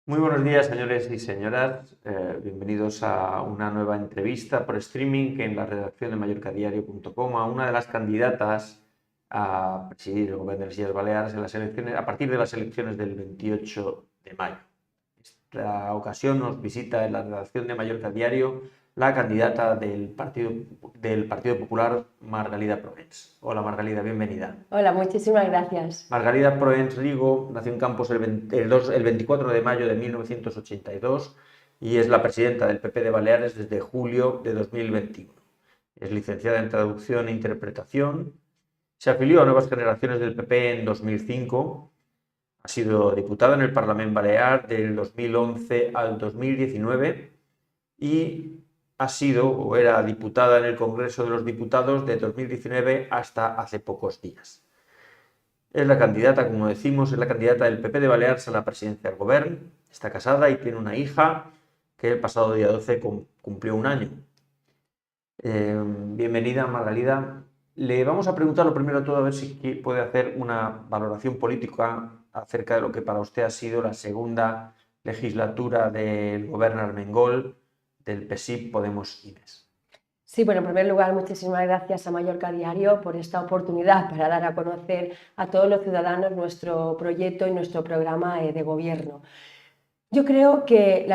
Muy buenos días, señores y señoras. Bienvenidos a una nueva entrevista por streaming que en la redacción de mallorcadiario.com a una de las candidatas a presidir el Gobierno de las Illes Baleares en las elecciones, a partir de las elecciones del 28 de mayo. Esta ocasión nos visita en la redacción de Mallorca Diario la candidata del Partido Popular, Margalida Proens. Hola Margalida, bienvenida. Hola, muchísimas gracias. Margalida Proens Rigo nació en Campos el 24 de mayo de 1982 y es la presidenta del PP de Baleares desde julio de 2021. Es licenciada en Traducción e Interpretación. Se afilió a Nuevas Generaciones del PP en 2005. Ha sido diputada en el Parlamento Balear del 2011 al 2019 y ha sido o era diputada en el Congreso de los Diputados de 2019 hasta hace pocos días. Es la candidata, como decimos, es la candidata del PP de Baleares a la presidencia del Gobierno. Está casada y tiene una hija que el pasado día 12 cumplió un año. Bienvenida, Margalida. Le vamos a preguntar lo primero de todo a ver si puede hacer una valoración política acerca de lo que para usted ha sido la segunda legislatura del Gobierno Armengol, del PSIC Podemos-IBES. Sí, bueno, en primer lugar, muchísimas gracias a Mallorca Diario por esta oportunidad para dar a conocer a todos los ciudadanos nuestro proyecto y nuestro programa de gobierno. Yo creo que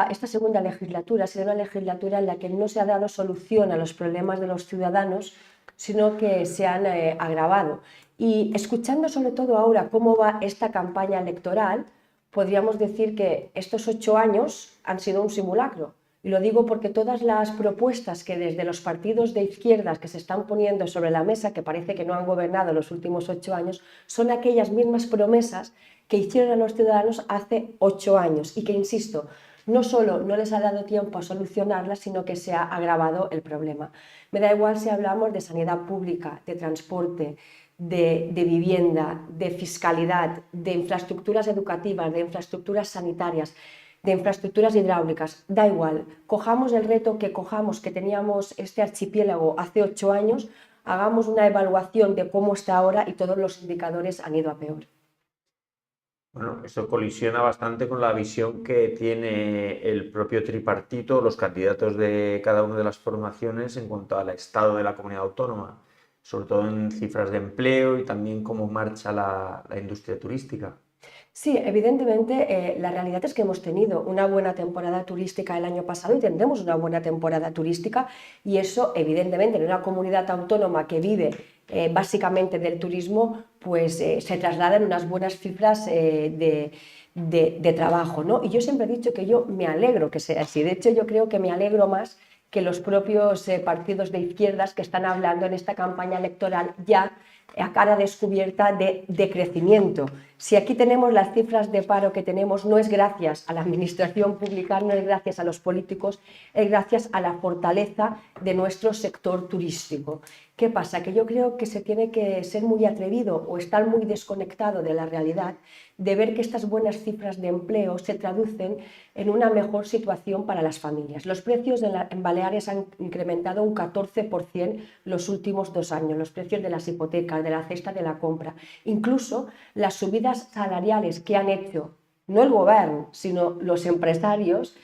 esta segunda legislatura, será una legislatura en la que no se ha dado solución a los problemas de los ciudadanos, sino que se han agravado. Y escuchando sobre todo ahora cómo va esta campaña electoral, podríamos decir que estos 8 años han sido un simulacro. Y lo digo porque todas las propuestas que desde los partidos de izquierdas que se están poniendo sobre la mesa, que parece que no han gobernado los últimos 8 años, son aquellas mismas promesas que hicieron a los ciudadanos hace 8 años y que, insisto, no solo no les ha dado tiempo a solucionarlas, sino que se ha agravado el problema. Me da igual si hablamos de sanidad pública, de transporte, de vivienda, de fiscalidad, de infraestructuras educativas, de infraestructuras sanitarias, de infraestructuras hidráulicas, da igual, cojamos el reto que cojamos, que teníamos este archipiélago hace 8 años, hagamos una evaluación de cómo está ahora y todos los indicadores han ido a peor. Bueno, eso colisiona bastante con la visión que tiene el propio tripartito, los candidatos de cada una de las formaciones en cuanto al estado de la comunidad autónoma, sobre todo en cifras de empleo y también cómo marcha la industria turística. Sí, evidentemente la realidad es que hemos tenido una buena temporada turística el año pasado y tendremos una buena temporada turística y eso evidentemente en una comunidad autónoma que vive básicamente del turismo pues se traslada en unas buenas cifras de trabajo, ¿no? Y yo siempre he dicho que yo me alegro que sea así, de hecho yo creo que me alegro más que los propios partidos de izquierdas que están hablando en esta campaña electoral ya a cara descubierta de crecimiento. Si aquí tenemos las cifras de paro que tenemos, no es gracias a la administración pública, no es gracias a los políticos, es gracias a la fortaleza de nuestro sector turístico. ¿Qué pasa? Que yo creo que se tiene que ser muy atrevido o estar muy desconectado de la realidad de ver que estas buenas cifras de empleo se traducen en una mejor situación para las familias. Los precios en Baleares han incrementado un 14% los últimos 2 años, los precios de las hipotecas, de la cesta de la compra. Incluso las subidas salariales que han hecho, no el gobierno, sino los empresarios,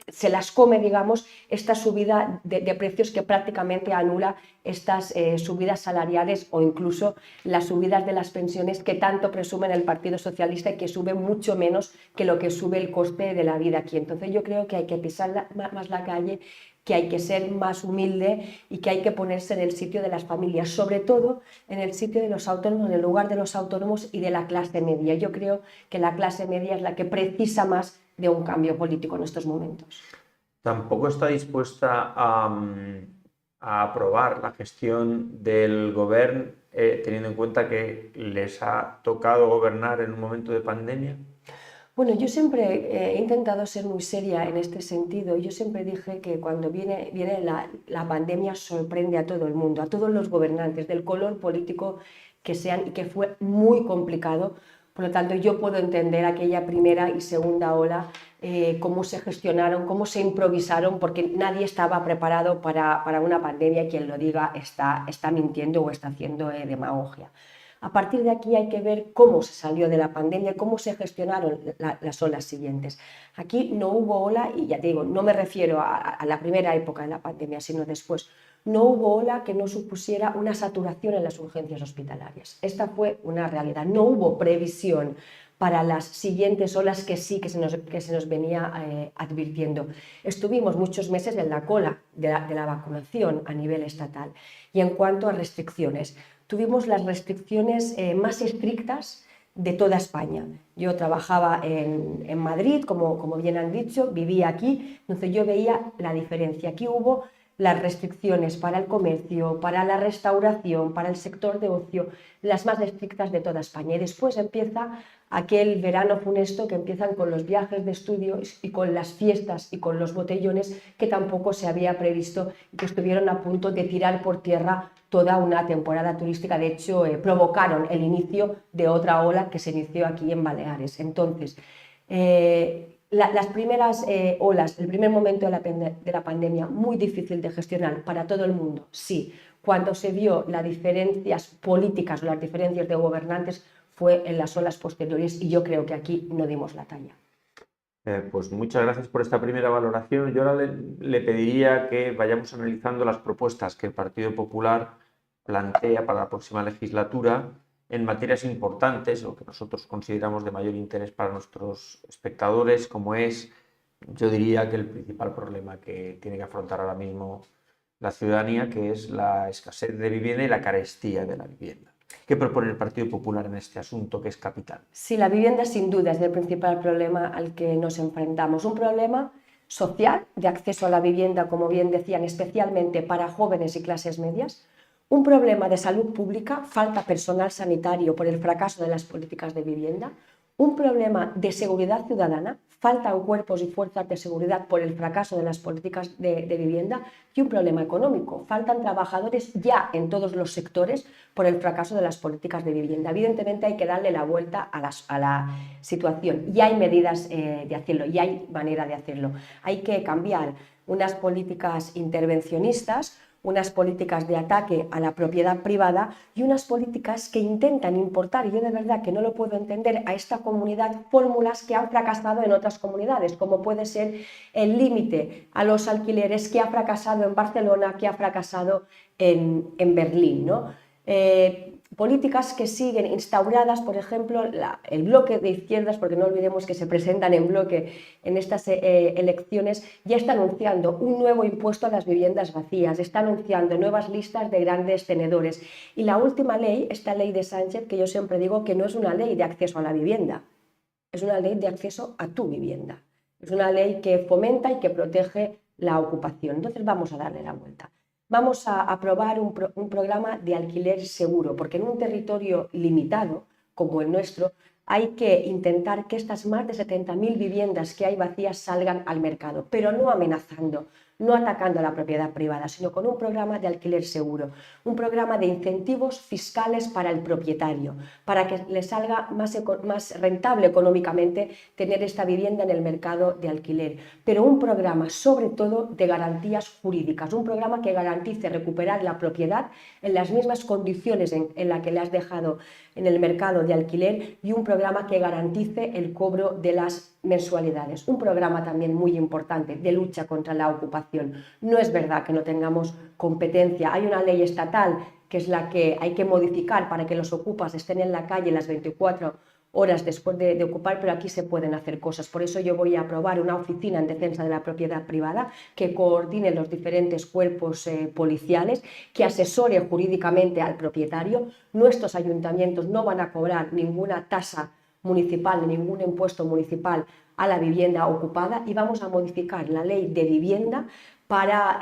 se las come, digamos, esta subida de precios que prácticamente anula estas subidas salariales o incluso las subidas de las pensiones que tanto presumen el Partido Socialista y que sube mucho menos que lo que sube el coste de la vida aquí. Entonces yo creo que hay que pisar más la calle, que hay que ser más humilde y que hay que ponerse en el sitio de las familias, sobre todo en el sitio de los autónomos, en el lugar de los autónomos y de la clase media. Yo creo que la clase media es la que precisa más de un cambio político en estos momentos. Tampoco está dispuesta a aprobar la gestión del gobierno, teniendo en cuenta que les ha tocado gobernar en un momento de pandemia. Bueno, yo siempre he intentado ser muy seria en este sentido. Yo siempre dije que cuando viene la pandemia sorprende a todo el mundo, a todos los gobernantes, del color político que sean, y que fue muy complicado. Por lo tanto, yo puedo entender aquella primera y segunda ola, cómo se gestionaron, cómo se improvisaron, porque nadie estaba preparado para una pandemia y quien lo diga está mintiendo o está haciendo demagogia. A partir de aquí hay que ver cómo se salió de la pandemia, cómo se gestionaron las olas siguientes. Aquí no hubo ola, y ya te digo, no me refiero a la primera época de la pandemia, sino después. No hubo ola que no supusiera una saturación en las urgencias hospitalarias. Esta fue una realidad. No hubo previsión para las siguientes olas que sí que se nos venía advirtiendo. Estuvimos muchos meses en la cola de la vacunación a nivel estatal. Y en cuanto a restricciones, tuvimos las restricciones más estrictas de toda España. Yo trabajaba en Madrid, como bien han dicho, vivía aquí, entonces yo veía la diferencia. Aquí hubo las restricciones para el comercio, para la restauración, para el sector de ocio, las más estrictas de toda España. Y después empieza aquel verano funesto que empiezan con los viajes de estudio y con las fiestas y con los botellones que tampoco se había previsto y que estuvieron a punto de tirar por tierra toda una temporada turística. De hecho, provocaron el inicio de otra ola que se inició aquí en Baleares. Entonces, las primeras olas, el primer momento de la pandemia, muy difícil de gestionar para todo el mundo, sí. Cuando se vio las diferencias políticas o las diferencias de gobernantes fue en las olas posteriores y yo creo que aquí no dimos la talla. Pues muchas gracias por esta primera valoración. Yo ahora le pediría que vayamos analizando las propuestas que el Partido Popular plantea para la próxima legislatura en materias importantes o que nosotros consideramos de mayor interés para nuestros espectadores, como es, yo diría que el principal problema que tiene que afrontar ahora mismo la ciudadanía, que es la escasez de vivienda y la carestía de la vivienda. ¿Qué propone el Partido Popular en este asunto que es capital? Sí, la vivienda sin duda es el principal problema al que nos enfrentamos. Un problema social de acceso a la vivienda, como bien decían, especialmente para jóvenes y clases medias. Un problema de salud pública, falta personal sanitario por el fracaso de las políticas de vivienda. Un problema de seguridad ciudadana, faltan cuerpos y fuerzas de seguridad por el fracaso de las políticas de vivienda. Y un problema económico, faltan trabajadores ya en todos los sectores por el fracaso de las políticas de vivienda. Evidentemente hay que darle la vuelta a la situación y hay medidas de hacerlo y hay manera de hacerlo. Hay que cambiar unas políticas intervencionistas, unas políticas de ataque a la propiedad privada y unas políticas que intentan importar, y yo de verdad que no lo puedo entender, a esta comunidad fórmulas que han fracasado en otras comunidades, como puede ser el límite a los alquileres que ha fracasado en Barcelona, que ha fracasado en Berlín, ¿no? Políticas que siguen instauradas, por ejemplo, el bloque de izquierdas, porque no olvidemos que se presentan en bloque en estas elecciones, ya está anunciando un nuevo impuesto a las viviendas vacías, está anunciando nuevas listas de grandes tenedores. Y la última ley, esta ley de Sánchez, que yo siempre digo que no es una ley de acceso a la vivienda, es una ley de acceso a tu vivienda. Es una ley que fomenta y que protege la ocupación. Entonces vamos a darle la vuelta. Vamos a aprobar un programa de alquiler seguro, porque en un territorio limitado como el nuestro hay que intentar que estas más de 70.000 viviendas que hay vacías salgan al mercado, pero no amenazando, no atacando a la propiedad privada, sino con un programa de alquiler seguro, un programa de incentivos fiscales para el propietario, para que le salga más rentable económicamente tener esta vivienda en el mercado de alquiler, pero un programa sobre todo de garantías jurídicas, un programa que garantice recuperar la propiedad en las mismas condiciones en las que le has dejado en el mercado de alquiler y un programa que garantice el cobro de las mensualidades. Un programa también muy importante de lucha contra la ocupación. No es verdad que no tengamos competencia. Hay una ley estatal que es la que hay que modificar para que los ocupas estén en la calle las 24 horas después de ocupar, pero aquí se pueden hacer cosas. Por eso yo voy a aprobar una oficina en defensa de la propiedad privada que coordine los diferentes cuerpos policiales, que asesore jurídicamente al propietario. Nuestros ayuntamientos no van a cobrar ninguna tasa municipal ni ningún impuesto municipal a la vivienda ocupada y vamos a modificar la ley de vivienda para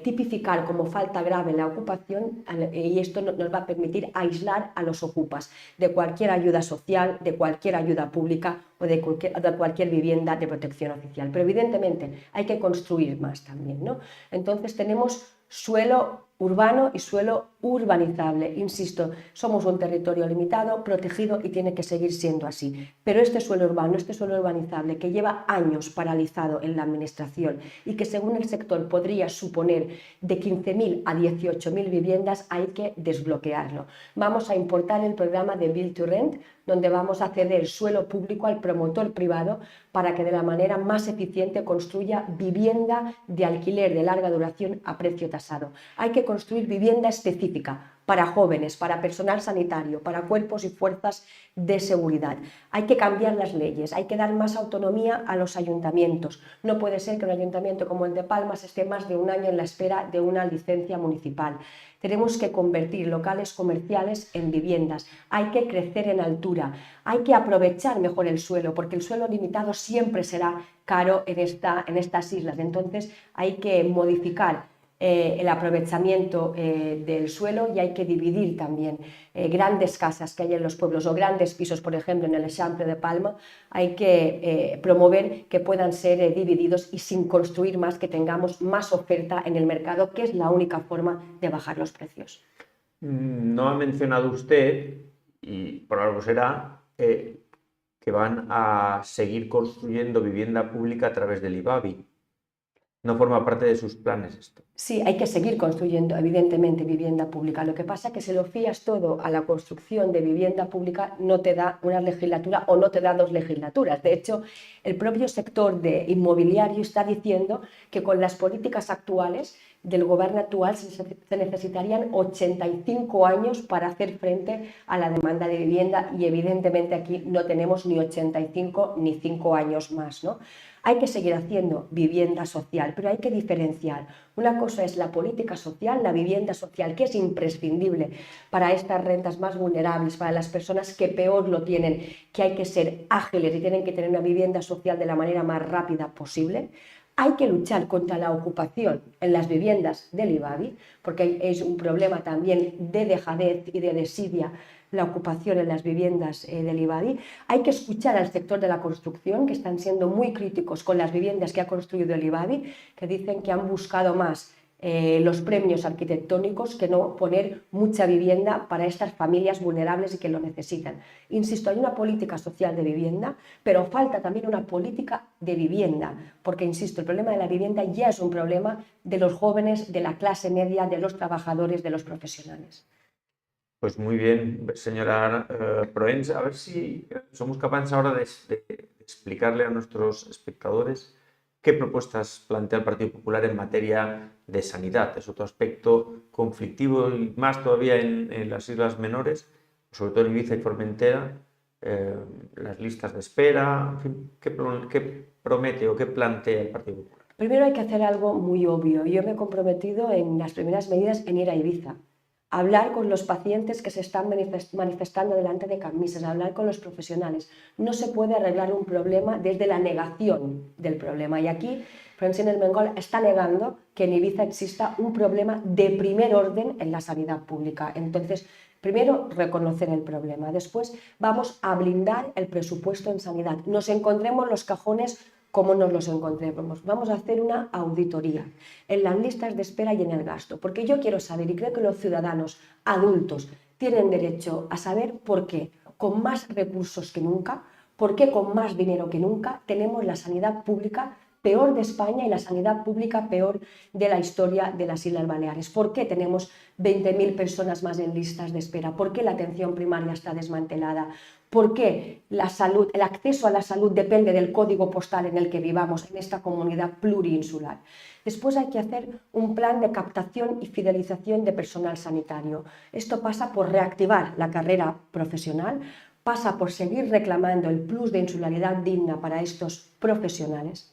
tipificar como falta grave la ocupación y esto nos va a permitir aislar a los ocupas de cualquier ayuda social, de cualquier ayuda pública o de cualquier vivienda de protección oficial. Pero evidentemente hay que construir más también, ¿no? Entonces tenemos suelo urbano y suelo urbanizable. Insisto, somos un territorio limitado, protegido y tiene que seguir siendo así. Pero este suelo urbano, este suelo urbanizable que lleva años paralizado en la administración y que según el sector podría suponer de 15.000 a 18.000 viviendas, hay que desbloquearlo. Vamos a importar el programa de Build to Rent, donde vamos a ceder suelo público al promotor privado para que de la manera más eficiente construya vivienda de alquiler de larga duración a precio tasado. Hay que construir vivienda específica para jóvenes, para personal sanitario, para cuerpos y fuerzas de seguridad. Hay que cambiar las leyes, hay que dar más autonomía a los ayuntamientos. No puede ser que un ayuntamiento como el de Palmas esté más de un año en la espera de una licencia municipal. Tenemos que convertir locales comerciales en viviendas, hay que crecer en altura, hay que aprovechar mejor el suelo, porque el suelo limitado siempre será caro en estas islas. Entonces hay que modificar el aprovechamiento del suelo y hay que dividir también grandes casas que hay en los pueblos o grandes pisos, por ejemplo, en el Eixample de Palma, hay que promover que puedan ser divididos y sin construir más, que tengamos más oferta en el mercado, que es la única forma de bajar los precios. No ha mencionado usted, y por algo será, que van a seguir construyendo vivienda pública a través del IBABI. No forma parte de sus planes esto. Sí, hay que seguir construyendo, evidentemente, vivienda pública. Lo que pasa es que si lo fías todo a la construcción de vivienda pública, no te da una legislatura o no te da 2 legislaturas. De hecho, el propio sector de inmobiliario está diciendo que con las políticas actuales del gobierno actual se necesitarían 85 años para hacer frente a la demanda de vivienda y evidentemente aquí no tenemos ni 85 ni 5 años más, ¿no? Hay que seguir haciendo vivienda social, pero hay que diferenciar. Una cosa es la política social, la vivienda social, que es imprescindible para estas rentas más vulnerables, para las personas que peor lo tienen, que hay que ser ágiles y tienen que tener una vivienda social de la manera más rápida posible. Hay que luchar contra la ocupación en las viviendas del IBABI, porque es un problema también de dejadez y de desidia la ocupación en las viviendas del IBABI. Hay que escuchar al sector de la construcción, que están siendo muy críticos con las viviendas que ha construido el IBABI, que dicen que han buscado más los premios arquitectónicos que no poner mucha vivienda para estas familias vulnerables y que lo necesitan. Insisto, hay una política social de vivienda, pero falta también una política de vivienda, porque, insisto, el problema de la vivienda ya es un problema de los jóvenes, de la clase media, de los trabajadores, de los profesionales. Pues muy bien, señora Proens, a ver si somos capaces ahora de explicarle a nuestros espectadores qué propuestas plantea el Partido Popular en materia de sanidad. Es otro aspecto conflictivo y más todavía en las islas menores, sobre todo en Ibiza y Formentera, las listas de espera, en fin, ¿qué promete o qué plantea el Partido Popular? Primero hay que hacer algo muy obvio. Yo me he comprometido en las primeras medidas en ir a Ibiza, hablar con los pacientes que se están manifestando delante de camisas, hablar con los profesionales. No se puede arreglar un problema desde la negación del problema. Y aquí Francine Armengol está negando que en Ibiza exista un problema de primer orden en la sanidad pública. Entonces, primero, reconocer el problema. Después, vamos a blindar el presupuesto en sanidad. Nos encontremos los cajones como nos los encontremos. Vamos a hacer una auditoría en las listas de espera y en el gasto, porque yo quiero saber, y creo que los ciudadanos adultos tienen derecho a saber por qué, con más recursos que nunca, por qué con más dinero que nunca tenemos la sanidad pública peor de España y la sanidad pública peor de la historia de las Islas Baleares. ¿Por qué tenemos 20.000 personas más en listas de espera? ¿Por qué la atención primaria está desmantelada? ¿Por qué la salud, el acceso a la salud depende del código postal en el que vivamos en esta comunidad pluriinsular? Después hay que hacer un plan de captación y fidelización de personal sanitario. Esto pasa por reactivar la carrera profesional, pasa por seguir reclamando el plus de insularidad digna para estos profesionales.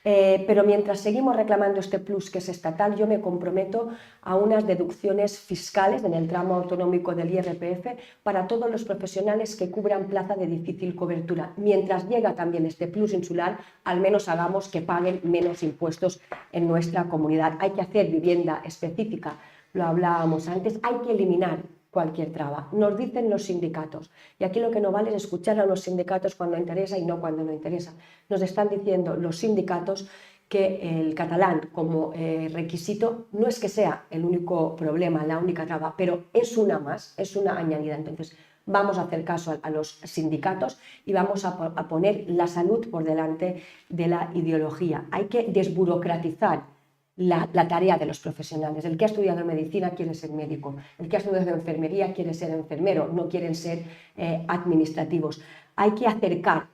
Pero mientras seguimos reclamando este plus que es estatal, yo me comprometo a unas deducciones fiscales en el tramo autonómico del IRPF para todos los profesionales que cubran plaza de difícil cobertura. Mientras llega también este plus insular, al menos hagamos que paguen menos impuestos en nuestra comunidad. Hay que hacer vivienda específica, lo hablábamos antes, hay que eliminar cualquier traba. Nos dicen los sindicatos, y aquí lo que no vale es escuchar a los sindicatos cuando interesa y no cuando no interesa. Nos están diciendo los sindicatos que el catalán como requisito no es que sea el único problema, la única traba, pero es una más, es una añadida. Entonces, vamos a hacer caso a los sindicatos y vamos a poner la salud por delante de la ideología. Hay que desburocratizar la tarea de los profesionales. El que ha estudiado medicina quiere ser médico, el que ha estudiado enfermería quiere ser enfermero, no quieren ser administrativos. Hay que acercar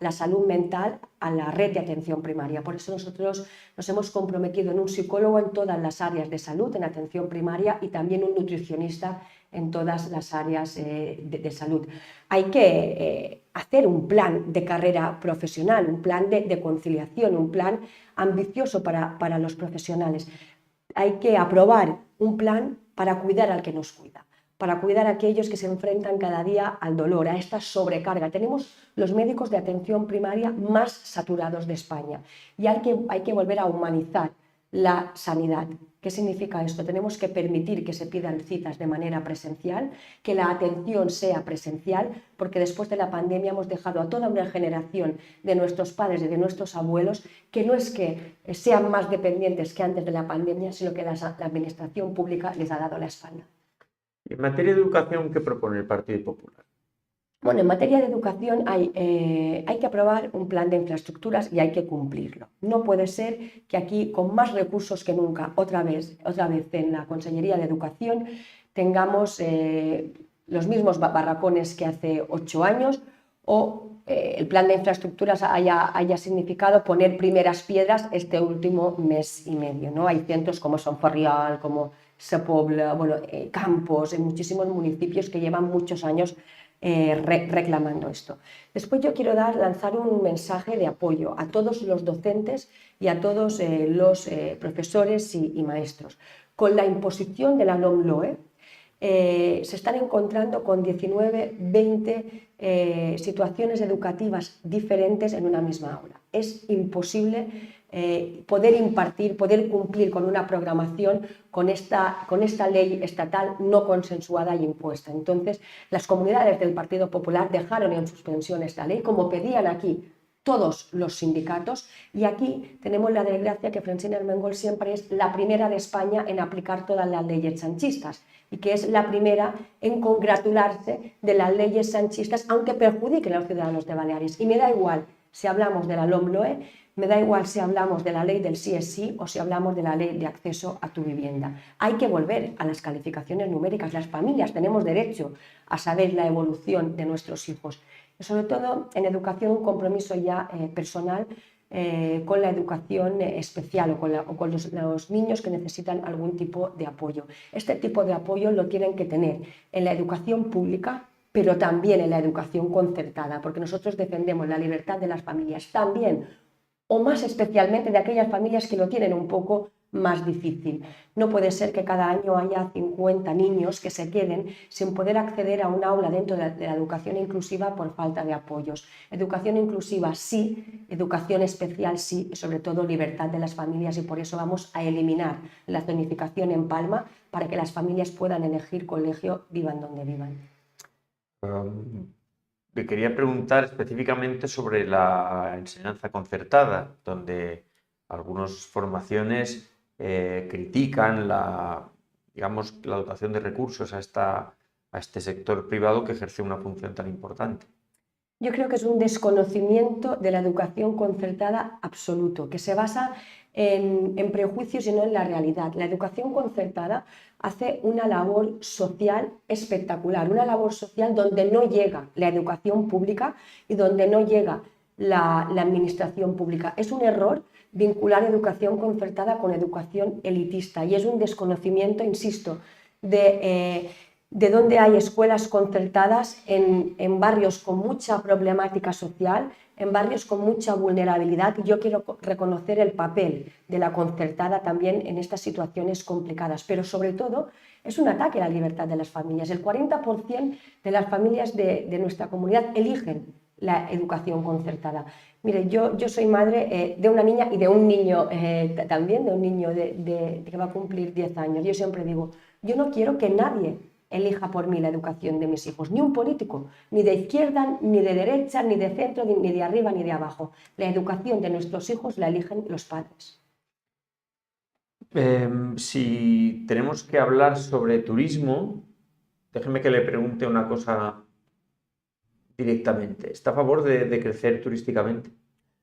la salud mental a la red de atención primaria. Por eso nosotros nos hemos comprometido en un psicólogo en todas las áreas de salud, en atención primaria, y también un nutricionista en todas las áreas de salud. Hay que hacer un plan de carrera profesional, un plan de conciliación, un plan ambicioso para los profesionales. Hay que aprobar un plan para cuidar al que nos cuida, para cuidar a aquellos que se enfrentan cada día al dolor, a esta sobrecarga. Tenemos los médicos de atención primaria más saturados de España y hay que volver a humanizar la sanidad. ¿Qué significa esto? Tenemos que permitir que se pidan citas de manera presencial, que la atención sea presencial, porque después de la pandemia hemos dejado a toda una generación de nuestros padres y de nuestros abuelos que no es que sean más dependientes que antes de la pandemia, sino que la administración pública les ha dado la espalda. En materia de educación, ¿qué propone el Partido Popular? Bueno, en materia de educación hay que aprobar un plan de infraestructuras y hay que cumplirlo. No puede ser que aquí, con más recursos que nunca, otra vez en la Consellería de Educación, tengamos los mismos barracones que hace 8 años o el plan de infraestructuras haya significado poner primeras piedras este último mes y medio, ¿no? Hay centros como Son Ferriol, como Sa Pobla, bueno, Campos, en muchísimos municipios que llevan muchos años reclamando esto. Después yo quiero lanzar un mensaje de apoyo a todos los docentes y a todos los profesores y maestros. Con la imposición de la LOMLOE se están encontrando con 19, 20 situaciones educativas diferentes en una misma aula. Es imposible poder impartir, poder cumplir con una programación con esta ley estatal no consensuada y impuesta. Entonces, las comunidades del Partido Popular dejaron en suspensión esta ley, como pedían aquí todos los sindicatos, y aquí tenemos la desgracia que Francina Armengol siempre es la primera de España en aplicar todas las leyes sanchistas y que es la primera en congratularse de las leyes sanchistas, aunque perjudiquen a los ciudadanos de Baleares. Y me da igual si hablamos de la LOMLOE, me da igual si hablamos de la ley del sí es sí o si hablamos de la ley de acceso a tu vivienda. Hay que volver a las calificaciones numéricas. Las familias tenemos derecho a saber la evolución de nuestros hijos. Y sobre todo en educación, un compromiso ya personal con la educación especial o con los niños que necesitan algún tipo de apoyo. Este tipo de apoyo lo tienen que tener en la educación pública, pero también en la educación concertada, porque nosotros defendemos la libertad de las familias también, o más especialmente de aquellas familias que lo tienen un poco más difícil. No puede ser que cada año haya 50 niños que se queden sin poder acceder a un aula dentro de la educación inclusiva por falta de apoyos. Educación inclusiva sí, educación especial sí, y sobre todo libertad de las familias, y por eso vamos a eliminar la zonificación en Palma para que las familias puedan elegir colegio, vivan donde vivan. Le quería preguntar específicamente sobre la enseñanza concertada, donde algunas formaciones critican la dotación de recursos a este sector privado que ejerce una función tan importante. Yo creo que es un desconocimiento de la educación concertada absoluto, que se basa en prejuicios y no en la realidad. La educación concertada hace una labor social espectacular, una labor social donde no llega la educación pública y donde no llega la administración pública. Es un error vincular educación concertada con educación elitista y es un desconocimiento, insisto, de dónde hay escuelas concertadas en barrios con mucha problemática social, en barrios con mucha vulnerabilidad, y yo quiero reconocer el papel de la concertada también en estas situaciones complicadas, pero sobre todo es un ataque a la libertad de las familias. El 40% de las familias de nuestra comunidad eligen la educación concertada. Mire, yo soy madre de una niña y de un niño también, de un niño que va a cumplir 10 años. Yo siempre digo, yo no quiero que nadie elija por mí la educación de mis hijos. Ni un político, ni de izquierda, ni de derecha, ni de centro, ni de arriba, ni de abajo. La educación de nuestros hijos la eligen los padres. Si tenemos que hablar sobre turismo, déjeme que le pregunte una cosa directamente. ¿Está a favor de crecer turísticamente?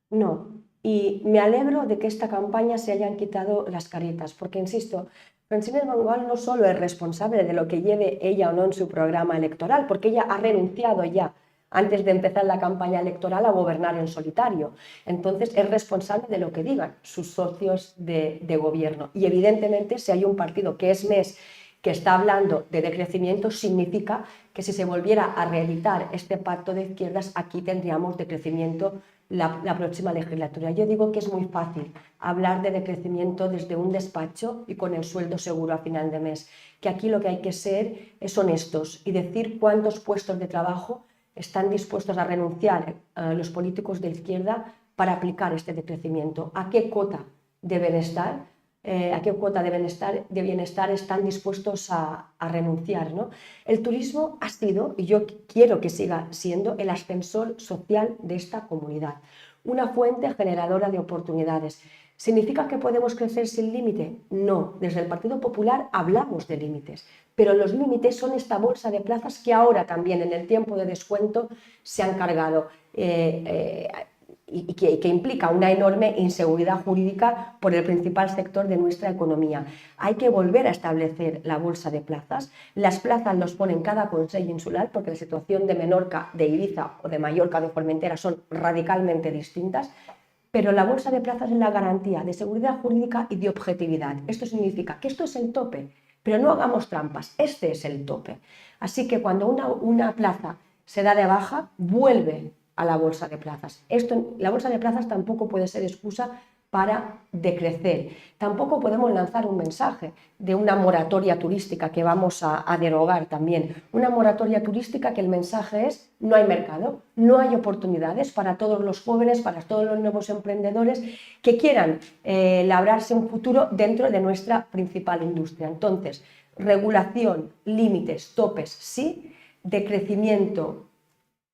No, y me alegro de que esta campaña se hayan quitado las caretas, porque insisto, Francines Mangual no solo es responsable de lo que lleve ella o no en su programa electoral, porque ella ha renunciado ya antes de empezar la campaña electoral a gobernar en solitario. Entonces es responsable de lo que digan sus socios de gobierno. Y evidentemente si hay un partido que es MES que está hablando de decrecimiento, significa que si se volviera a reeditar este pacto de izquierdas, aquí tendríamos decrecimiento la próxima legislatura. Yo digo que es muy fácil hablar de decrecimiento desde un despacho y con el sueldo seguro a final de mes, que aquí lo que hay que ser es honestos y decir cuántos puestos de trabajo están dispuestos a renunciar los políticos de izquierda para aplicar este decrecimiento, a qué cota deben estar, a qué cuota de bienestar están dispuestos a renunciar, ¿no? El turismo ha sido, y yo quiero que siga siendo, el ascensor social de esta comunidad, una fuente generadora de oportunidades. ¿Significa que podemos crecer sin límite? No, desde el Partido Popular hablamos de límites, pero los límites son esta bolsa de plazas que ahora también en el tiempo de descuento se han cargado. Y que implica una enorme inseguridad jurídica por el principal sector de nuestra economía. Hay que volver a establecer la bolsa de plazas. Las plazas los ponen cada Consell Insular porque la situación de Menorca, de Ibiza o de Mallorca, de Formentera son radicalmente distintas, pero la bolsa de plazas es la garantía de seguridad jurídica y de objetividad. Esto significa que esto es el tope, pero no hagamos trampas, este es el tope. Así que cuando una plaza se da de baja, vuelve a la bolsa de plazas. La bolsa de plazas tampoco puede ser excusa para decrecer. Tampoco podemos lanzar un mensaje de una moratoria turística que vamos a derogar también. Una moratoria turística que el mensaje es: no hay mercado, no hay oportunidades para todos los jóvenes, para todos los nuevos emprendedores que quieran labrarse un futuro dentro de nuestra principal industria. Entonces, regulación, límites, topes, sí, decrecimiento,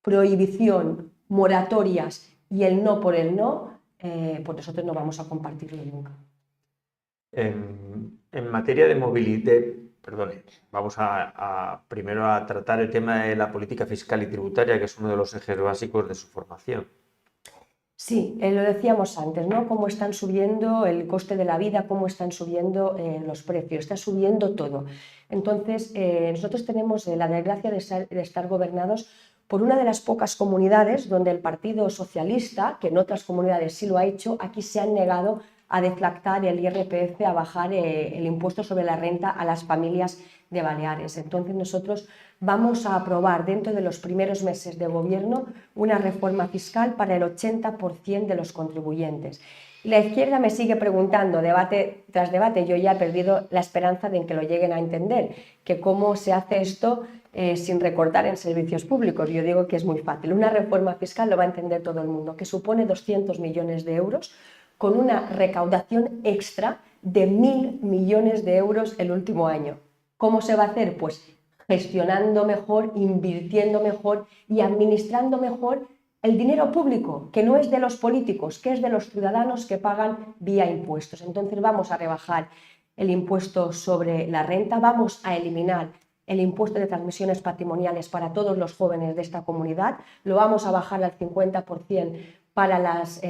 prohibición, moratorias y el no por el no, pues nosotros no vamos a compartirlo nunca. En materia de movilidad, vamos primero a tratar el tema de la política fiscal y tributaria, que es uno de los ejes básicos de su formación. Sí, lo decíamos antes, ¿no? Cómo están subiendo el coste de la vida, cómo están subiendo los precios, está subiendo todo. Entonces, nosotros tenemos la desgracia de estar gobernados por una de las pocas comunidades donde el Partido Socialista, que en otras comunidades sí lo ha hecho, aquí se han negado a deflactar el IRPF, a bajar el impuesto sobre la renta a las familias de Baleares. Entonces nosotros vamos a aprobar dentro de los primeros meses de gobierno una reforma fiscal para el 80% de los contribuyentes. La izquierda me sigue preguntando, debate tras debate, yo ya he perdido la esperanza de que lo lleguen a entender, que cómo se hace esto sin recortar en servicios públicos. Yo digo que es muy fácil. Una reforma fiscal lo va a entender todo el mundo, que supone 200 millones de euros con una recaudación extra de 1.000 millones de euros el último año. ¿Cómo se va a hacer? Pues gestionando mejor, invirtiendo mejor y administrando mejor el dinero público, que no es de los políticos, que es de los ciudadanos que pagan vía impuestos. Entonces vamos a rebajar el impuesto sobre la renta, vamos a eliminar el impuesto de transmisiones patrimoniales para todos los jóvenes de esta comunidad, lo vamos a bajar al 50% para las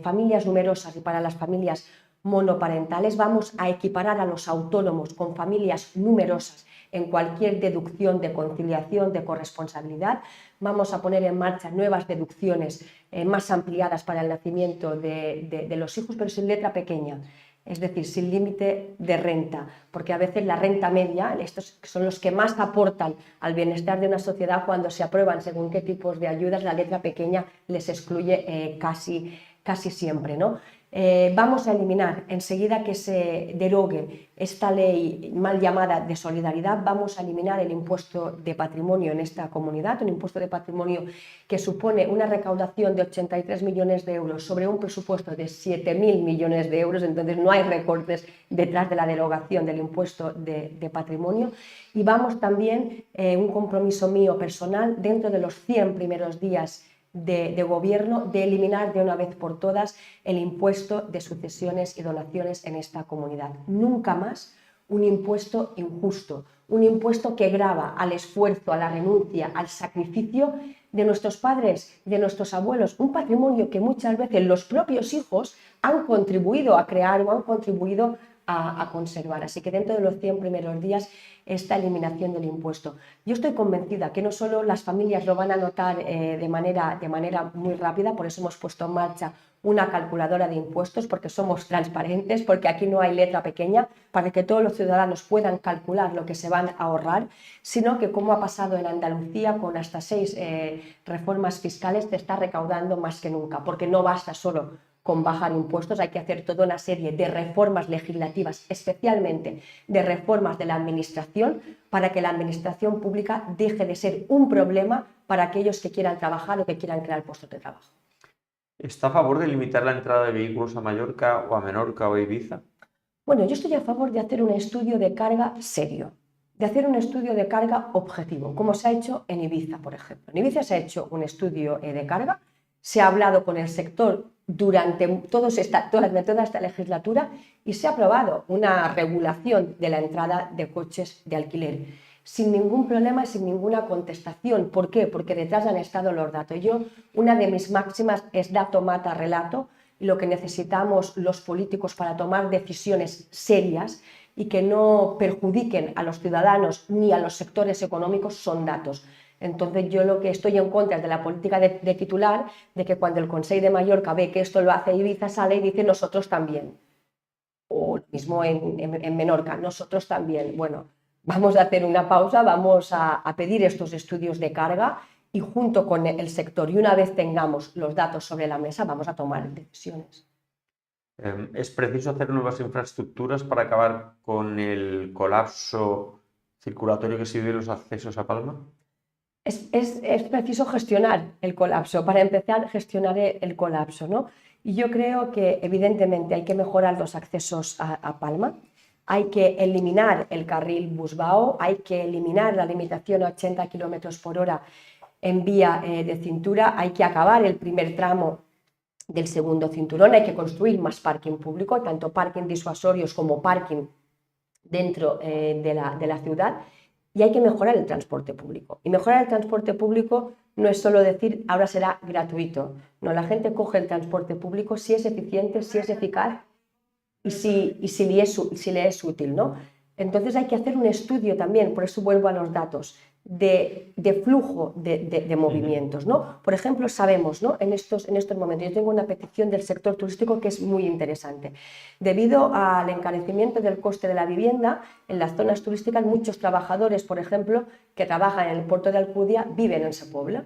familias numerosas y para las familias monoparentales, vamos a equiparar a los autónomos con familias numerosas en cualquier deducción de conciliación, de corresponsabilidad, vamos a poner en marcha nuevas deducciones más ampliadas para el nacimiento de los hijos, pero sin letra pequeña. Es decir, sin límite de renta, porque a veces la renta media, estos son los que más aportan al bienestar de una sociedad, cuando se aprueban según qué tipos de ayudas, la letra pequeña les excluye casi siempre, ¿no? Vamos a eliminar, enseguida que se derogue esta ley mal llamada de solidaridad, vamos a eliminar el impuesto de patrimonio en esta comunidad, un impuesto de patrimonio que supone una recaudación de 83 millones de euros sobre un presupuesto de 7.000 millones de euros, entonces no hay recortes detrás de la derogación del impuesto de patrimonio. Y vamos también, un compromiso mío personal, dentro de los 100 primeros días de gobierno, de eliminar de una vez por todas el impuesto de sucesiones y donaciones en esta comunidad. Nunca más un impuesto injusto, un impuesto que grava al esfuerzo, a la renuncia, al sacrificio de nuestros padres, de nuestros abuelos, un patrimonio que muchas veces los propios hijos han contribuido a crear o han contribuido a conservar. Así que dentro de los 100 primeros días, esta eliminación del impuesto. Yo estoy convencida que no solo las familias lo van a notar de manera muy rápida, por eso hemos puesto en marcha una calculadora de impuestos, porque somos transparentes, porque aquí no hay letra pequeña, para que todos los ciudadanos puedan calcular lo que se van a ahorrar, sino que, como ha pasado en Andalucía, con hasta 6 reformas fiscales, te está recaudando más que nunca, porque no basta solo con bajar impuestos, hay que hacer toda una serie de reformas legislativas, especialmente de reformas de la administración, para que la administración pública deje de ser un problema para aquellos que quieran trabajar o que quieran crear puestos de trabajo. ¿Está a favor de limitar la entrada de vehículos a Mallorca o a Menorca o a Ibiza? Bueno, yo estoy a favor de hacer un estudio de carga serio, de hacer un estudio de carga objetivo, como se ha hecho en Ibiza, por ejemplo. En Ibiza se ha hecho un estudio de carga, se ha hablado con el sector durante toda esta legislatura y se ha aprobado una regulación de la entrada de coches de alquiler sin ningún problema y sin ninguna contestación. ¿Por qué? Porque detrás han estado los datos. Una de mis máximas es dato mata relato, y lo que necesitamos los políticos para tomar decisiones serias y que no perjudiquen a los ciudadanos ni a los sectores económicos son datos. Entonces yo lo que estoy en contra es de la política de titular, de que cuando el Consell de Mallorca ve que esto lo hace Ibiza, sale y dice nosotros también. O lo mismo en Menorca, nosotros también. Bueno, vamos a hacer una pausa, vamos a pedir estos estudios de carga y junto con el sector, y una vez tengamos los datos sobre la mesa, vamos a tomar decisiones. ¿Es preciso hacer nuevas infraestructuras para acabar con el colapso circulatorio que se vive en los accesos a Palma? Es preciso gestionar el colapso, para empezar gestionar el colapso, ¿no? Y yo creo que evidentemente hay que mejorar los accesos a Palma, hay que eliminar el carril Busbao, hay que eliminar la limitación a 80 km por hora en vía de cintura, hay que acabar el primer tramo del segundo cinturón, hay que construir más parking público, tanto parking disuasorios como parking dentro de la ciudad. Y hay que mejorar el transporte público. Y mejorar el transporte público no es solo decir ahora será gratuito. No, la gente coge el transporte público si es eficiente, si es eficaz y si le es útil, ¿no? Entonces hay que hacer un estudio también, por eso vuelvo a los datos, de flujo de movimientos, ¿no? Por ejemplo, sabemos, ¿no? en estos momentos, yo tengo una petición del sector turístico que es muy interesante. Debido al encarecimiento del coste de la vivienda, en las zonas turísticas muchos trabajadores, por ejemplo, que trabajan en el puerto de Alcudia, viven en Sepuebla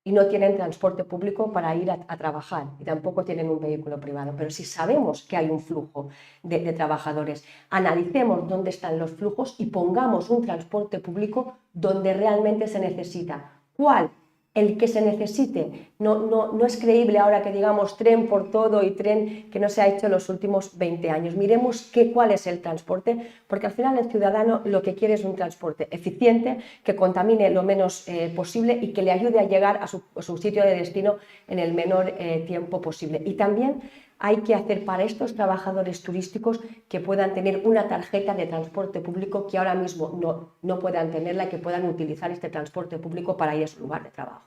y no tienen transporte público para ir a trabajar y tampoco tienen un vehículo privado. Pero si sabemos que hay un flujo de trabajadores, analicemos dónde están los flujos y pongamos un transporte público donde realmente se necesita. ¿Cuál? El que se necesite. No es creíble ahora que digamos tren por todo y tren que no se ha hecho en los últimos 20 años. Miremos cuál es el transporte, porque al final el ciudadano lo que quiere es un transporte eficiente, que contamine lo menos posible y que le ayude a llegar a su sitio de destino en el menor tiempo posible. Y también hay que hacer para estos trabajadores turísticos que puedan tener una tarjeta de transporte público, que ahora mismo no puedan tenerla, y que puedan utilizar este transporte público para ir a su lugar de trabajo.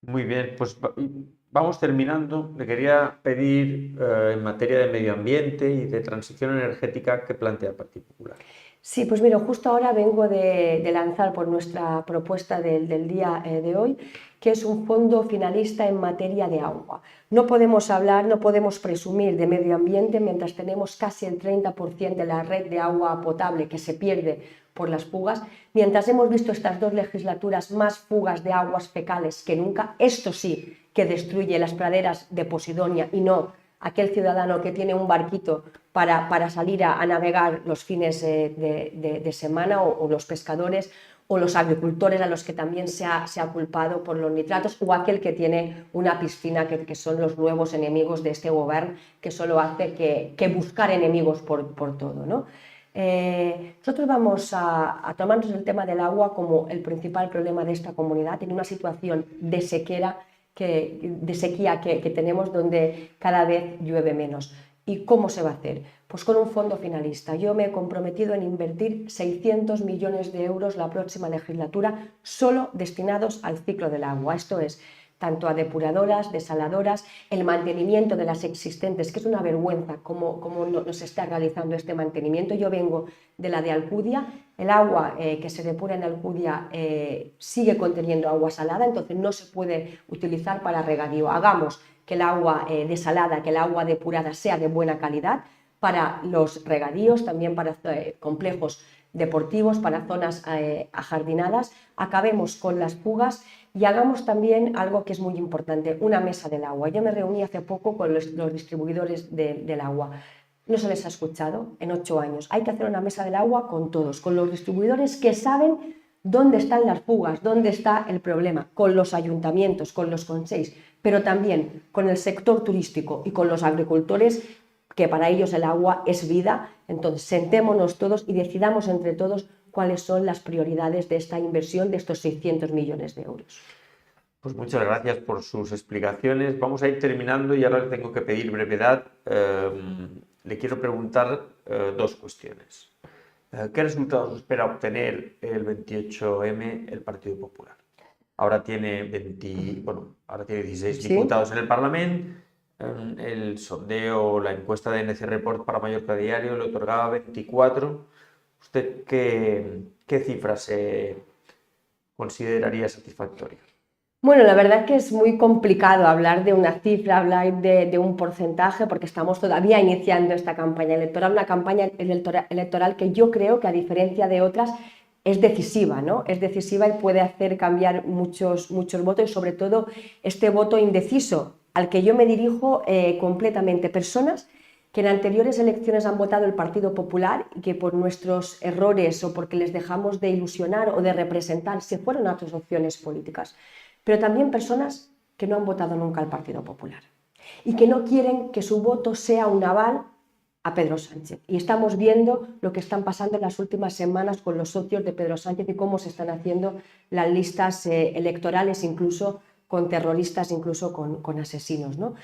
Muy bien, pues vamos terminando. Le quería pedir en materia de medio ambiente y de transición energética, ¿qué plantea el Partido Popular? Sí, pues mira, justo ahora vengo de lanzar por nuestra propuesta del día de hoy, que es un fondo finalista en materia de agua. No podemos presumir de medio ambiente mientras tenemos casi el 30% de la red de agua potable que se pierde por las fugas, mientras hemos visto estas 2 legislaturas más fugas de aguas fecales que nunca. Esto sí que destruye las praderas de Posidonia y no aquel ciudadano que tiene un barquito para salir a navegar los fines de semana, o los pescadores, o los agricultores a los que también se ha culpado por los nitratos, o aquel que tiene una piscina, que son los nuevos enemigos de este gobierno, que solo hace que buscar enemigos por todo, ¿no? Nosotros vamos a tomarnos el tema del agua como el principal problema de esta comunidad, en una situación de sequía que tenemos, donde cada vez llueve menos. ¿Y cómo se va a hacer? Pues con un fondo finalista. Yo me he comprometido en invertir 600 millones de euros la próxima legislatura solo destinados al ciclo del agua. Esto es, tanto a depuradoras, desaladoras, el mantenimiento de las existentes, que es una vergüenza cómo no se está realizando este mantenimiento. Yo vengo de la de Alcudia, el agua que se depura en Alcudia sigue conteniendo agua salada, entonces no se puede utilizar para regadío. Hagamos que el agua desalada, que el agua depurada sea de buena calidad para los regadíos, también para complejos deportivos, para zonas ajardinadas. Acabemos con las fugas y hagamos también algo que es muy importante, una mesa del agua. Yo me reuní hace poco con los distribuidores del agua. No se les ha escuchado en 8 años. Hay que hacer una mesa del agua con todos, con los distribuidores que saben dónde están las fugas, dónde está el problema, con los ayuntamientos, con los consells, pero también con el sector turístico y con los agricultores, que para ellos el agua es vida. Entonces, sentémonos todos y decidamos entre todos cuáles son las prioridades de esta inversión de estos 600 millones de euros. Pues muchas gracias por sus explicaciones. Vamos a ir terminando y ahora le tengo que pedir brevedad. Le quiero preguntar 2 cuestiones. ¿Qué resultados espera obtener el 28M el Partido Popular? Ahora tiene 16 diputados en el Parlamento. El sondeo, la encuesta de NC Report para Mallorca Diario le otorgaba 24. ¿Usted qué cifra se consideraría satisfactoria? Bueno, la verdad es que es muy complicado hablar de una cifra, hablar de un porcentaje, porque estamos todavía iniciando esta campaña electoral, una campaña electoral que yo creo que, a diferencia de otras, es decisiva, ¿no? Es decisiva y puede hacer cambiar muchos votos, y sobre todo este voto indeciso al que yo me dirijo completamente. Personas que en anteriores elecciones han votado el Partido Popular y que por nuestros errores o porque les dejamos de ilusionar o de representar se fueron a otras opciones políticas. Pero también personas que no han votado nunca al Partido Popular y que no quieren que su voto sea un aval a Pedro Sánchez. Y estamos viendo lo que están pasando en las últimas semanas con los socios de Pedro Sánchez y cómo se están haciendo las listas electorales, incluso con terroristas, incluso con asesinos, ¿no?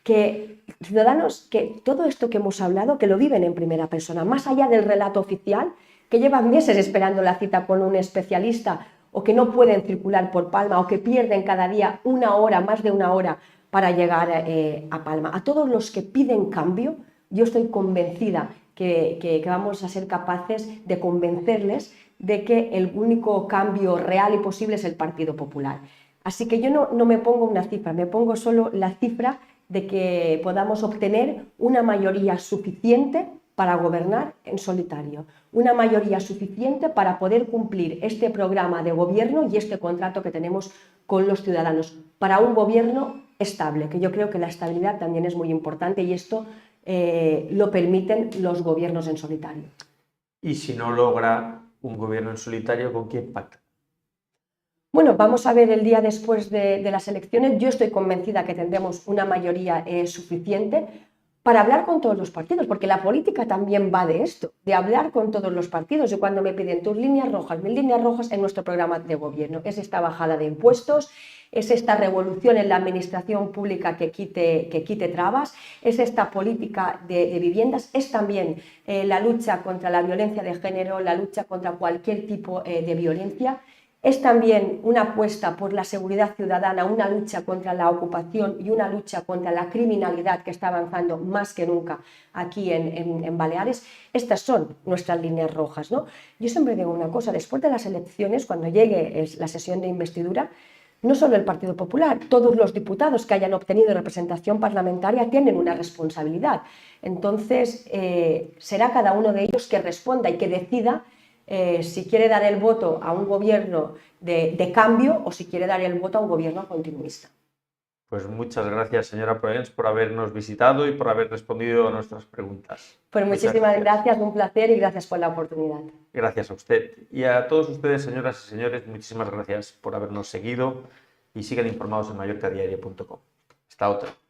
Que ciudadanos que todo esto que hemos hablado, que lo viven en primera persona, más allá del relato oficial, que llevan meses esperando la cita con un especialista, o que no pueden circular por Palma, o que pierden cada día una hora, más de una hora, para llegar a Palma. A todos los que piden cambio, yo estoy convencida que vamos a ser capaces de convencerles de que el único cambio real y posible es el Partido Popular. Así que yo no me pongo una cifra, me pongo solo la cifra de que podamos obtener una mayoría suficiente para gobernar en solitario, una mayoría suficiente para poder cumplir este programa de gobierno y este contrato que tenemos con los ciudadanos, para un gobierno estable, que yo creo que la estabilidad también es muy importante, y esto lo permiten los gobiernos en solitario. Y si no logra un gobierno en solitario, ¿con quién pacta? Bueno, vamos a ver el día después de las elecciones. Yo estoy convencida que tendremos una mayoría suficiente para hablar con todos los partidos, porque la política también va de esto, de hablar con todos los partidos. Y cuando me piden tus líneas rojas, mis líneas rojas en nuestro programa de gobierno, es esta bajada de impuestos, es esta revolución en la administración pública que quite trabas, es esta política de viviendas, es también la lucha contra la violencia de género, la lucha contra cualquier tipo de violencia. Es también una apuesta por la seguridad ciudadana, una lucha contra la ocupación y una lucha contra la criminalidad que está avanzando más que nunca aquí en Baleares. Estas son nuestras líneas rojas, ¿no? Yo siempre digo una cosa: después de las elecciones, cuando llegue la sesión de investidura, no solo el Partido Popular, todos los diputados que hayan obtenido representación parlamentaria tienen una responsabilidad. Entonces, será cada uno de ellos que responda y que decida si quiere dar el voto a un gobierno de cambio o si quiere dar el voto a un gobierno continuista. Pues muchas gracias, señora Proens, por habernos visitado y por haber respondido a nuestras preguntas. Pues muchísimas gracias, un placer y gracias por la oportunidad. Gracias a usted. Y a todos ustedes, señoras y señores, muchísimas gracias por habernos seguido y sigan informados en mallorcadiario.com. Hasta otra.